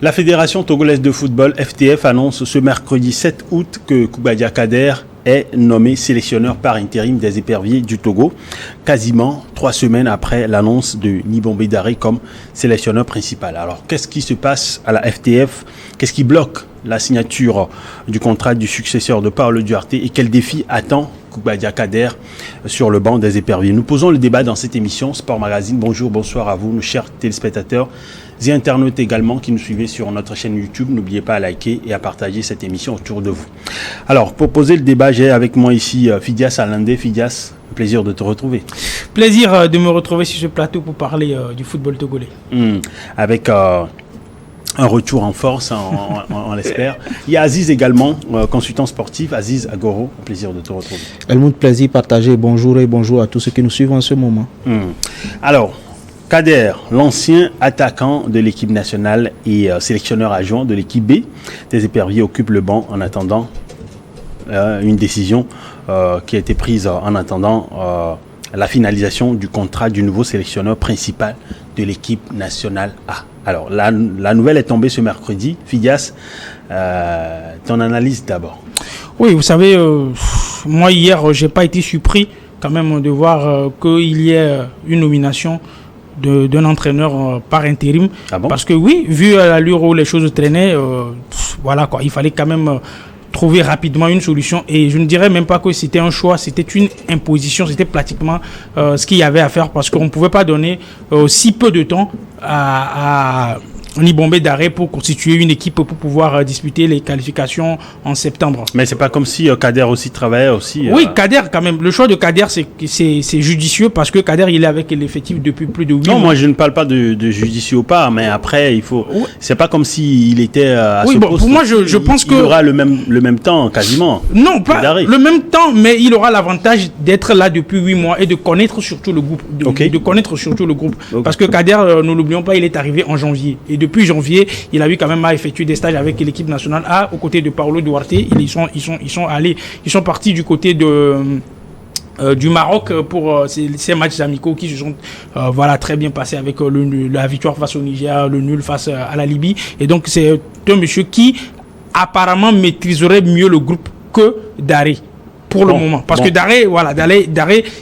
La Fédération togolaise de football, FTF, annonce ce mercredi 7 août que Koubadia Kader est nommé sélectionneur par intérim des éperviers du Togo, quasiment 3 semaines après l'annonce de Nibombe Daré comme sélectionneur principal. Alors, qu'est-ce qui se passe à la FTF? Qu'est-ce qui bloque la signature du contrat du successeur de Paulo Duarte et quel défi attend Koubadia Kader sur le banc des éperviers? Nous posons le débat dans cette émission Sport Magazine. Bonjour, bonsoir à vous, nos chers téléspectateurs et internautes également qui nous suivez sur notre chaîne YouTube. N'oubliez pas à liker et à partager cette émission autour de vous. Alors, pour poser le débat, j'ai avec moi ici Fidias Alandé. Fidias, plaisir de te retrouver. Plaisir de me retrouver sur ce plateau pour parler du football togolais. Avec un retour en force, on l'espère. Il y a Aziz également, consultant sportif. Aziz Agoro, plaisir de te retrouver. Helmut, plaisir partagé. Bonjour et bonjour à tous ceux qui nous suivent en ce moment. Alors, Kader, l'ancien attaquant de l'équipe nationale et sélectionneur adjoint de l'équipe B des éperviers, occupe le banc en attendant une décision qui a été prise en attendant la finalisation du contrat du nouveau sélectionneur principal de l'équipe nationale A. Alors, la nouvelle est tombée ce mercredi. Fidias, ton analyse d'abord. Oui, vous savez, moi hier, j'ai pas été surpris quand même de voir qu'il y ait une nomination d'un entraîneur par intérim. Ah bon? Parce que oui, vu l'allure où les choses traînaient, voilà quoi, il fallait quand même trouver rapidement une solution, et je ne dirais même pas que c'était un choix, c'était une imposition, c'était pratiquement ce qu'il y avait à faire, parce qu'on ne pouvait pas donner si peu de temps à Nibombe Daré pour constituer une équipe pour pouvoir disputer les qualifications en septembre. Mais c'est pas comme si Kader aussi travaillait aussi. Oui, Kader quand même. Le choix de Kader, c'est judicieux parce que Kader, il est avec l'effectif depuis plus de 8 mois. Non, moi je ne parle pas de judicieux ou pas, mais après il faut. Oui. C'est pas comme s'il était à ce poste. Pour moi, je pense que il aura le même temps quasiment. Non, pas le même temps, mais il aura l'avantage d'être là depuis 8 mois et de connaître surtout le groupe. De connaître surtout le groupe. Okay. Parce que Kader, nous l'oublions pas, il est arrivé en janvier. Et depuis janvier, il a eu quand même à effectuer des stages avec l'équipe nationale A aux côtés de Paulo Duarte. Ils sont partis du côté du Maroc pour ces matchs amicaux qui se sont très bien passés avec la victoire face au Niger, le nul face à la Libye. Et donc c'est un monsieur qui apparemment maîtriserait mieux le groupe que Daré. Pour le moment. Parce que Daré,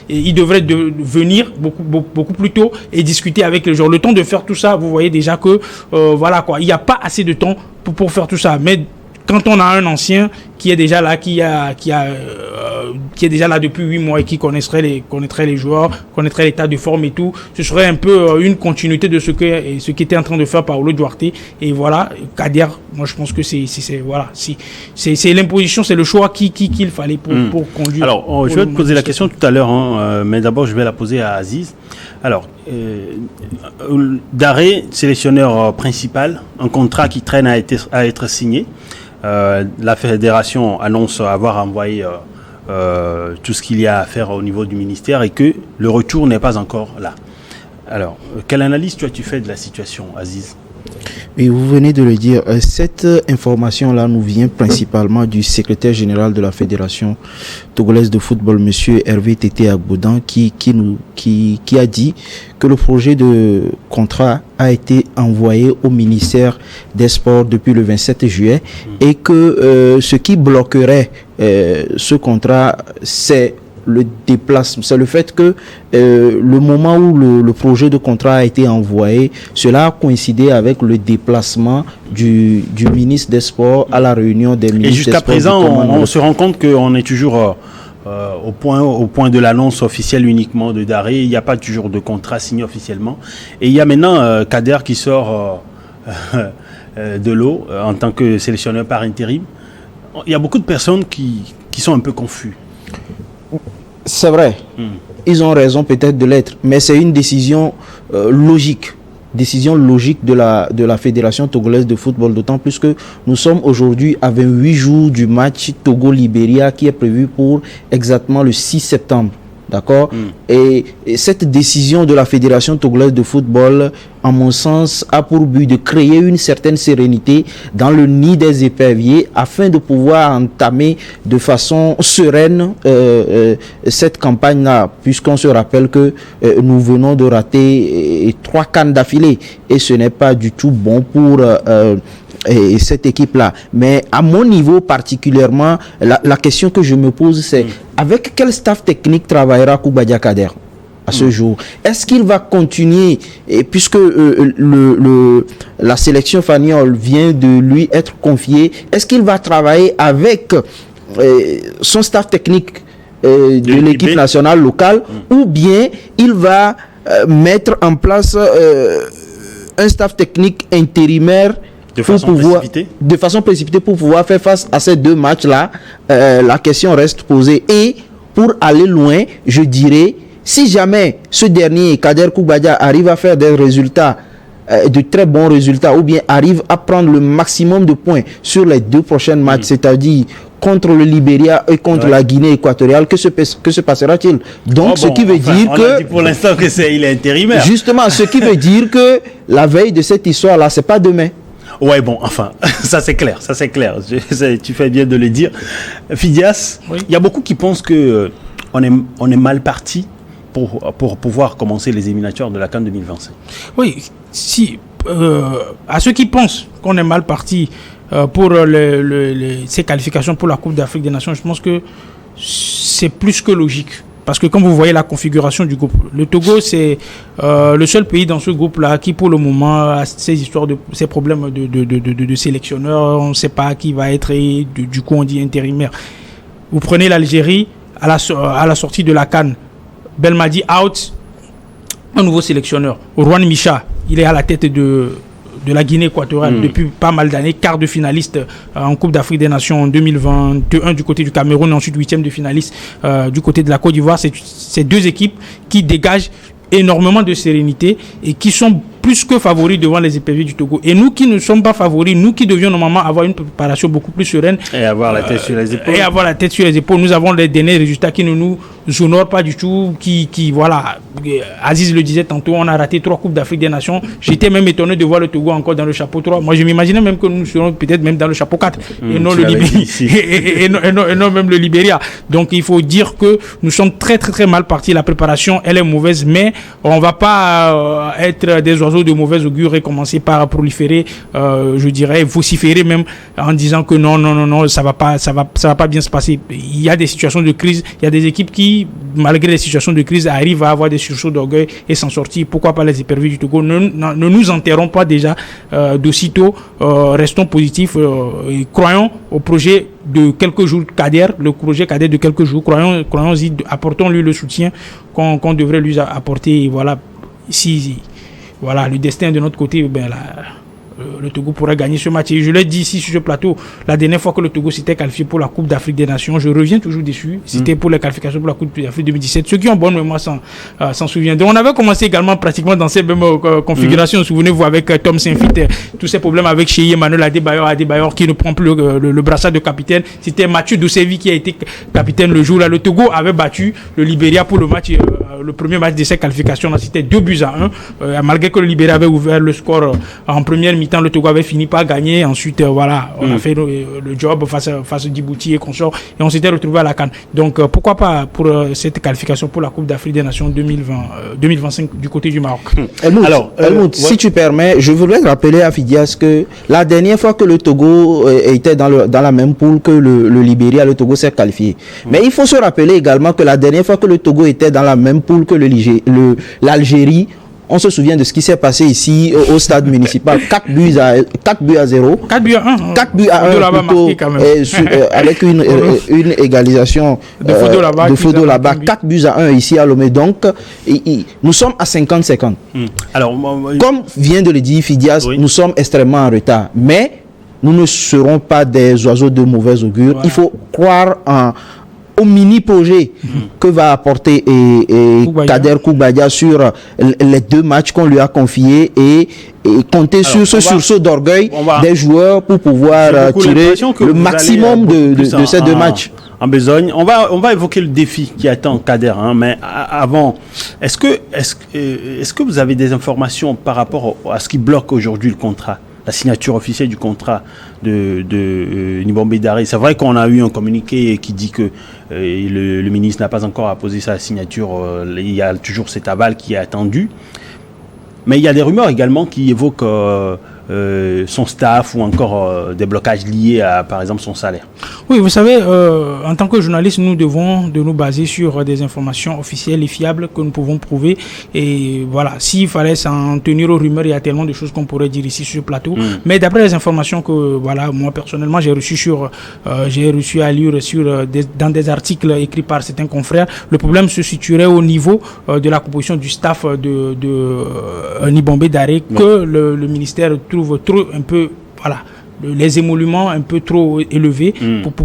il devrait venir beaucoup plus tôt et discuter avec les joueurs. Le temps de faire tout ça, vous voyez déjà que, il n'y a pas assez de temps pour faire tout ça. Mais quand on a un ancien qui est déjà là, qui est déjà là depuis 8 mois et qui connaîtrait les joueurs, connaîtrait l'état de forme et tout, ce serait un peu une continuité de ce qu'était en train de faire Paulo Duarte. Et voilà, Kader, moi je pense que c'est l'imposition, c'est le choix qu'il fallait pour conduire. Alors, je vais te poser la question tout à l'heure, mais d'abord je vais la poser à Aziz. Alors, Daré, sélectionneur principal, un contrat qui traîne à être signé. La fédération annonce avoir envoyé tout ce qu'il y a à faire au niveau du ministère et que le retour n'est pas encore là. Alors, quelle analyse tu fais de la situation, Aziz? Et vous venez de le dire, cette information-là nous vient principalement du secrétaire général de la Fédération togolaise de football, monsieur Hervé Tété Agboudan, qui a dit que le projet de contrat a été envoyé au ministère des Sports depuis le 27 juillet et que ce qui bloquerait ce contrat, c'est le déplacement, c'est le fait que le moment où le projet de contrat a été envoyé, cela a coïncidé avec le déplacement du ministre des Sports à la réunion des ministres. Et jusqu'à présent, on se rend compte qu'on est toujours au point de l'annonce officielle uniquement de Daré. Il n'y a pas toujours de contrat signé officiellement. Et il y a maintenant Kader qui sort de l'eau en tant que sélectionneur par intérim. Il y a beaucoup de personnes qui sont un peu confus. C'est vrai, ils ont raison peut-être de l'être, mais c'est une décision logique de la Fédération togolaise de football, d'autant plus que nous sommes aujourd'hui à 28 jours du match Togo-Libéria qui est prévu pour exactement le 6 septembre. D'accord. Et cette décision de la Fédération togolaise de football, en mon sens, a pour but de créer une certaine sérénité dans le nid des éperviers afin de pouvoir entamer de façon sereine cette campagne-là, puisqu'on se rappelle que nous venons de rater 3 CAN d'affilée et ce n'est pas du tout bon pour cette équipe-là. Mais à mon niveau particulièrement, la question que je me pose, c'est avec quel staff technique travaillera Koubadia Kader à ce jour? Est-ce qu'il va continuer, et puisque la sélection Faniol vient de lui être confiée, est-ce qu'il va travailler avec son staff technique de l'équipe nationale locale, ou bien il va mettre en place un staff technique intérimaire de façon précipitée pour pouvoir faire face à ces 2 matchs-là? La question reste posée. Et pour aller loin, je dirais, si jamais ce dernier, Kader Koubadia, arrive à faire des résultats, de très bons résultats, ou bien arrive à prendre le maximum de points sur les 2 prochains matchs, c'est-à-dire contre le Libéria et contre la Guinée équatoriale, que se passera-t-il? Donc, ce qui veut dire que... dit pour l'instant que il est intérimaire. Justement, ce qui veut dire que la veille de cette histoire-là, c'est pas demain. Ouais, bon, enfin, ça c'est clair. Tu fais bien de le dire. Fidias, il y a beaucoup qui pensent que on est mal parti pour pouvoir commencer les éliminatoires de la CAN 2025. Oui, si à ceux qui pensent qu'on est mal parti pour ces qualifications pour la Coupe d'Afrique des Nations, je pense que c'est plus que logique. Parce que quand vous voyez la configuration du groupe, le Togo, c'est le seul pays dans ce groupe-là qui, pour le moment, a ces problèmes de sélectionneurs. On ne sait pas qui va être, et du coup, on dit intérimaire. Vous prenez l'Algérie, à la sortie de la CAN, Belmadi out, un nouveau sélectionneur. Juan Micha, il est à la tête de la Guinée équatoriale depuis pas mal d'années, quart de finaliste en Coupe d'Afrique des Nations en 2021 du côté du Cameroun et ensuite 8e de finaliste du côté de la Côte d'Ivoire. C'est 2 équipes qui dégagent énormément de sérénité et qui sont plus que favoris devant les éperviers du Togo. Et nous qui ne sommes pas favoris, nous qui devions normalement avoir une préparation beaucoup plus sereine et avoir la tête sur les épaules. Nous avons les derniers résultats qui ne nous honorent pas du tout, voilà, Aziz le disait tantôt, on a raté 3 Coupes d'Afrique des Nations. J'étais même étonné de voir le Togo encore dans le chapeau 3. Moi je m'imaginais même que nous serons peut-être même dans le chapeau 4 et non le Libéria et non même le Libéria. Donc il faut dire que nous sommes très très très mal partis. La préparation elle est mauvaise, mais on va pas être des oiseaux de mauvaise augure et commencer par proliférer, je dirais vociférer même en disant que non, ça va pas bien se passer. Il y a des situations de crise, il y a des équipes qui, malgré les situations de crise, arrivent à avoir des sursauts d'orgueil et s'en sortir. Pourquoi pas les éperviers du Togo? Ne nous enterrons pas déjà d'aussitôt, restons positifs et croyons au projet de quelques jours Kader, le projet Kader de quelques jours, croyons-y, apportons-lui le soutien qu'on devrait lui apporter. Et voilà, voilà, le destin de notre côté, le Togo pourrait gagner ce match. Et je l'ai dit ici sur ce plateau, la dernière fois que le Togo s'était qualifié pour la Coupe d'Afrique des Nations, je reviens toujours dessus, c'était pour les qualifications pour la Coupe d'Afrique 2017. Ceux qui ont bonne mémoire s'en souviennent. Donc on avait commencé également pratiquement dans ces mêmes configurations. Souvenez-vous avec Tom Saint-Fit, tous ces problèmes avec Cheyi Emmanuel Adebayor qui ne prend plus le brassard de capitaine. C'était Mathieu Dosevi qui a été capitaine le jour-là. Le Togo avait battu le Libéria pour le match, le premier match de ces qualifications-là. C'était 2-1. Malgré que le Libéria avait ouvert le score en première mi-temps, le Togo avait fini par gagner. Ensuite, voilà, on a fait le job face à Djibouti et consorts et on s'était retrouvé à la CAN. Donc, pourquoi pas pour cette qualification pour la Coupe d'Afrique des Nations 2025 du côté du Maroc. Helmut, si tu permets, je voudrais rappeler à Fidias que la dernière fois que le Togo était dans la même poule que le Libéria, le Togo s'est qualifié. Mais il faut se rappeler également que la dernière fois que le Togo était dans la même poule que l'Algérie, on se souvient de ce qui s'est passé ici au stade municipal. 4 buts à 0. 4 buts à 1. 4 buts à 1 plutôt, avec une égalisation de Fodo là-bas. 4 buts à 1 ici à Lomé. Donc, nous sommes à 50-50. Alors, comme vient de le dire Fidias, nous sommes extrêmement en retard. Mais nous ne serons pas des oiseaux de mauvaise augure. Voilà. Il faut croire au mini-projet que va apporter Kader Koubadia sur les 2 matchs qu'on lui a confiés et compter sur ce sursaut d'orgueil des joueurs pour pouvoir tirer le maximum de ces 2 matchs. en besogne. On va évoquer le défi qui attend Kader, hein, mais avant, est-ce que vous avez des informations par rapport à ce qui bloque aujourd'hui le contrat, la signature officielle du contrat de Nibombé Daré? C'est vrai qu'on a eu un communiqué qui dit que le ministre n'a pas encore apposé sa signature. Il y a toujours cet aval qui est attendu. Mais il y a des rumeurs également qui évoquent son staff ou encore des blocages liés à, par exemple, son salaire. Oui, vous savez, en tant que journaliste, nous devons nous baser sur des informations officielles et fiables que nous pouvons prouver. Et voilà, s'il fallait s'en tenir aux rumeurs, il y a tellement de choses qu'on pourrait dire ici sur le plateau. Mais d'après les informations que, voilà, moi personnellement, j'ai reçu à lire dans des articles écrits par certains confrères, le problème se situerait au niveau de la composition du staff de Nibombé Daré, que le ministère trouve trop un peu, voilà, les émoluments un peu trop élevés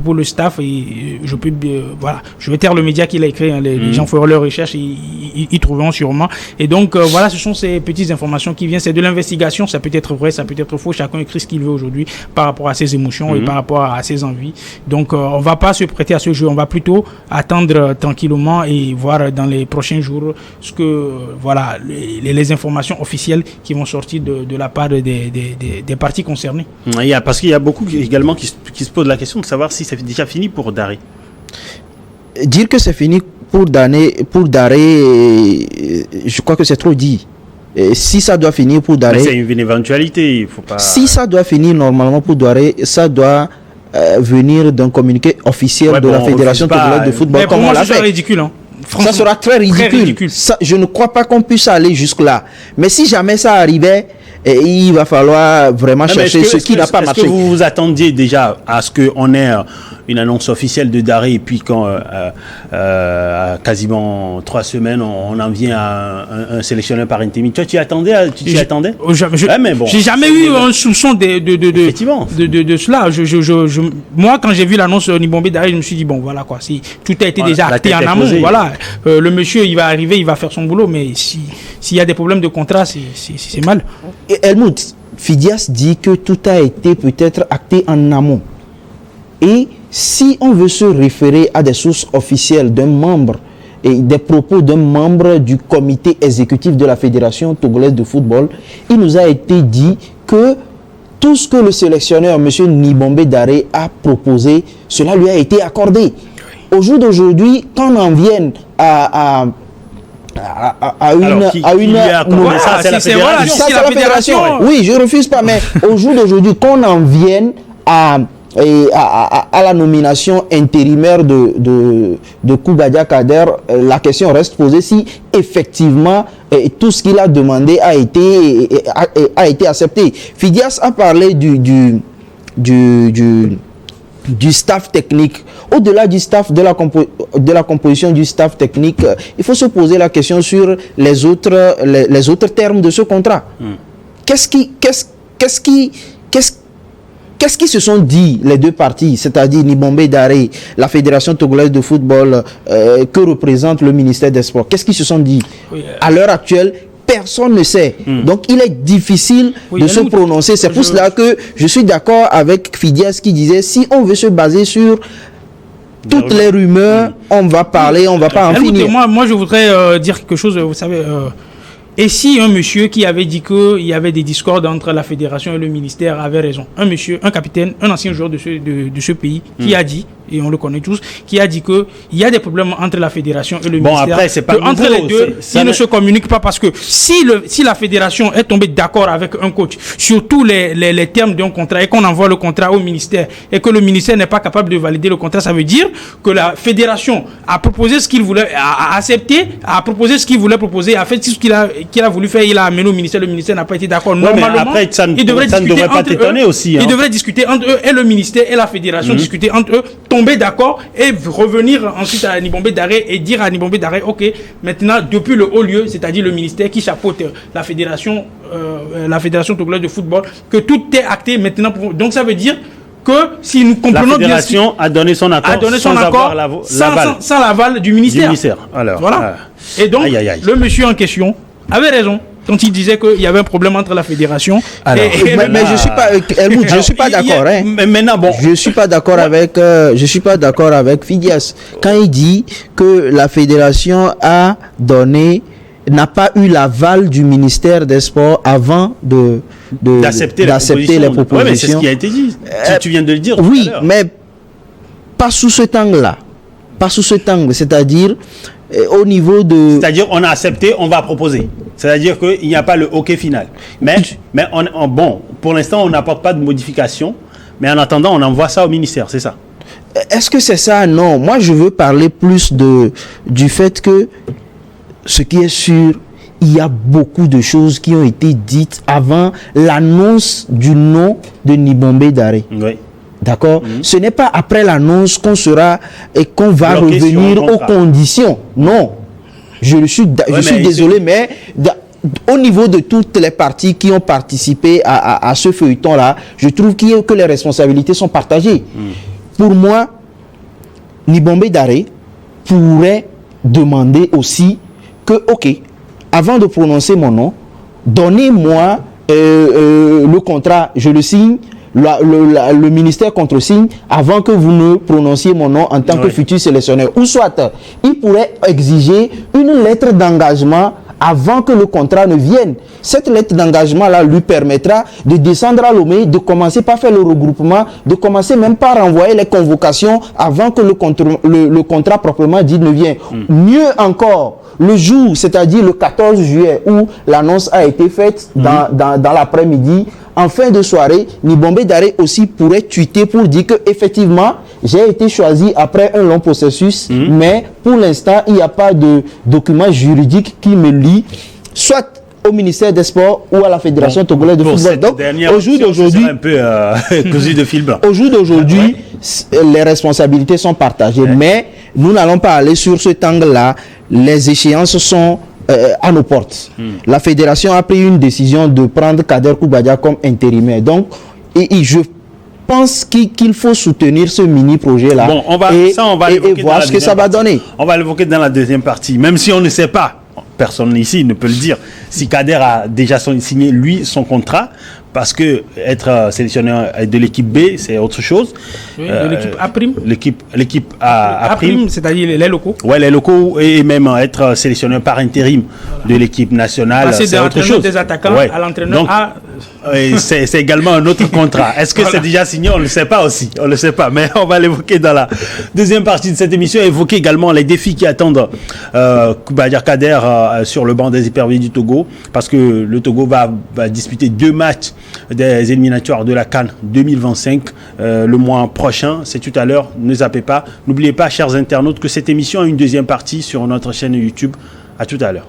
pour le staff. Et je vais taire le média qu'il a écrit, hein, les gens feront leurs recherches, ils trouveront sûrement. Et donc voilà, ce sont ces petites informations qui viennent, c'est de l'investigation, ça peut être vrai, ça peut être faux, chacun écrit ce qu'il veut aujourd'hui par rapport à ses émotions et par rapport à ses envies. Donc on va pas se prêter à ce jeu, on va plutôt attendre tranquillement et voir dans les prochains jours ce que voilà les informations officielles qui vont sortir de la part des parties concernées. Parce qu'il y a beaucoup également qui se posent la question de savoir si c'est déjà fini pour Daré. Dire que c'est fini pour Daré, je crois que c'est trop dit. Si ça doit finir pour Daré... C'est une éventualité, il faut pas... Si ça doit finir normalement pour Daré, ça doit venir d'un communiqué officiel de la Fédération togolaise de football. Mais pour moi, ça sera ridicule, hein. Ça sera très ridicule. Ça, je ne crois pas qu'on puisse aller jusque-là. Mais si jamais ça arrivait, il va falloir vraiment chercher ce qui n'a pas marché. Est-ce que vous vous attendiez déjà à ce qu'on ait une annonce officielle de Daré et puis quand quasiment 3 semaines on en vient à un sélectionneur par intérim? Toi, tu y attendais? J'ai jamais eu un soupçon de cela. Moi, quand j'ai vu l'annonce Nibombé Daré, je me suis dit bon, voilà quoi. Si tout a été déjà acté en amont, voilà. Le monsieur, il va arriver, il va faire son boulot, mais s'il y a des problèmes de contrat, c'est mal. Et Helmut, Fidias dit que tout a été peut-être acté en amont. Et si on veut se référer à des sources officielles d'un membre et des propos d'un membre du comité exécutif de la Fédération togolaise de football, il nous a été dit que tout ce que le sélectionneur, M. Nibombé Daré, a proposé, cela lui a été accordé. Au jour d'aujourd'hui, quand on en vient à c'est la fédération. Oui, je refuse pas, mais au jour d'aujourd'hui, qu'on en vienne à la nomination intérimaire de Koubadia Kader, la question reste posée si effectivement tout ce qu'il a demandé a été accepté. Fidias a parlé du staff technique. Au-delà du staff, de la composition du staff technique, il faut se poser la question sur les autres termes de ce contrat. Qu'est-ce qui se sont dit les deux parties, c'est-à-dire Nibombé Daré, la Fédération togolaise de football, que représente le ministère des Sports? Qu'est-ce qu'ils se sont dit? À l'heure actuelle, personne ne sait. Donc, il est difficile de se prononcer. C'est pour cela que je suis d'accord avec Fidias qui disait, si on veut se baser sur toutes les rumeurs, on va parler, on va pas en finir. Moi, je voudrais dire quelque chose, vous savez... Et si un monsieur qui avait dit qu'il y avait des discordes entre la fédération et le ministère avait raison, un capitaine, un ancien joueur de ce pays, qui a dit, et on le connaît tous, qui a dit qu'il y a des problèmes entre la fédération et le ministère. Après, c'est pas entre les deux, ils ne se communiquent pas parce que si la fédération est tombée d'accord avec un coach sur tous les termes d'un contrat et qu'on envoie le contrat au ministère et que le ministère n'est pas capable de valider le contrat, ça veut dire que la fédération a proposé ce qu'il voulait, a accepté, a proposé ce qu'il voulait proposer, a fait ce qu'il a voulu faire, il a amené au ministère, le ministère n'a pas été d'accord. Normalement, après, ça ne devrait pas t'étonner aussi. Ils devraient discuter entre eux et le ministère et la fédération, discuter entre eux, tomber d'accord et revenir ensuite à Nibombé Daré et dire à Nibombé Daré, ok, maintenant depuis le haut lieu, c'est-à-dire le ministère qui chapeaute la fédération togolaise de football, que tout est acté maintenant. Donc ça veut dire que si nous comprenons bien... La fédération a donné son accord, sans l'aval du ministère. Alors, voilà. Et donc, le monsieur en question avait raison. quand il disait qu'il y avait un problème entre la fédération mais je suis pas Helmut, je suis pas d'accord mais maintenant bon, je suis pas d'accord avec Fidias quand il dit que la fédération n'a pas eu l'aval du ministère des Sports avant d'accepter les propositions. Oui, mais c'est ce qui a été dit. Tu viens de le dire. Oui, mais pas sous cet angle-là. Pas sous cet angle, c'est-à-dire au niveau de... C'est-à-dire on a accepté, on va proposer. C'est-à-dire qu'il n'y a pas le OK final. Mais bon, pour l'instant, on n'apporte pas de modification. Mais en attendant, on envoie ça au ministère, c'est ça? Est-ce que c'est ça? Non. Moi, je veux parler plus du fait que ce qui est sûr, il y a beaucoup de choses qui ont été dites avant l'annonce du nom de Nibombe Daré. Oui. D'accord? Ce n'est pas après l'annonce qu'on va revenir aux conditions. Non. Je suis désolé, mais au niveau de toutes les parties qui ont participé à ce feuilleton-là, je trouve que les responsabilités sont partagées. Pour moi, Nibombe Daré pourrait demander aussi que, ok, avant de prononcer mon nom, donnez-moi le contrat, je le signe, le ministère contresigne avant que vous ne prononciez mon nom en tant que futur sélectionneur. Ou soit, il pourrait exiger une lettre d'engagement avant que le contrat ne vienne. Cette lettre d'engagement-là lui permettra de descendre à Lomé, de commencer par faire le regroupement, de commencer même par envoyer les convocations avant que le contrat proprement dit ne vienne. Mieux encore, le jour, c'est-à-dire le 14 juillet, où l'annonce a été faite dans l'après-midi, en fin de soirée, Nibombe Daré aussi pourrait tweeter pour dire que effectivement, j'ai été choisi après un long processus, mais pour l'instant, il n'y a pas de document juridique qui me lie, soit au ministère des Sports ou à la Fédération togolaise de football. Donc, au jour d'aujourd'hui, un peu cousu de fil blanc. Au jour d'aujourd'hui, les responsabilités sont partagées, mais nous n'allons pas aller sur cet angle-là. Les échéances sont à nos portes. La fédération a pris une décision de prendre Kader Koubadia comme intérimaire. Donc, je pense qu'il faut soutenir ce mini-projet-là. Bon, on va voir ce que ça va donner. On va l'évoquer dans la deuxième partie, même si on ne sait pas, personne ici ne peut le dire, si Kader a déjà signé, lui, son contrat, parce que être sélectionneur de l'équipe B, c'est autre chose. Oui, de l'équipe A'. L'équipe A', c'est-à-dire les locaux. Ouais, les locaux, et même être sélectionneur par intérim de l'équipe nationale, c'est autre chose. Des attaquants à l'entraîneur A. C'est également un autre contrat. Est-ce que c'est déjà signé? On ne le sait pas aussi. On ne le sait pas, mais on va l'évoquer dans la deuxième partie de cette émission. Évoquer également les défis qui attendent Koubadia Kader sur le banc des éperviers du Togo, parce que le Togo va disputer 2 matchs des éliminatoires de la CAN 2025 le mois prochain. C'est tout à l'heure. Ne zappez pas. N'oubliez pas, chers internautes, que cette émission a une deuxième partie sur notre chaîne YouTube. À tout à l'heure.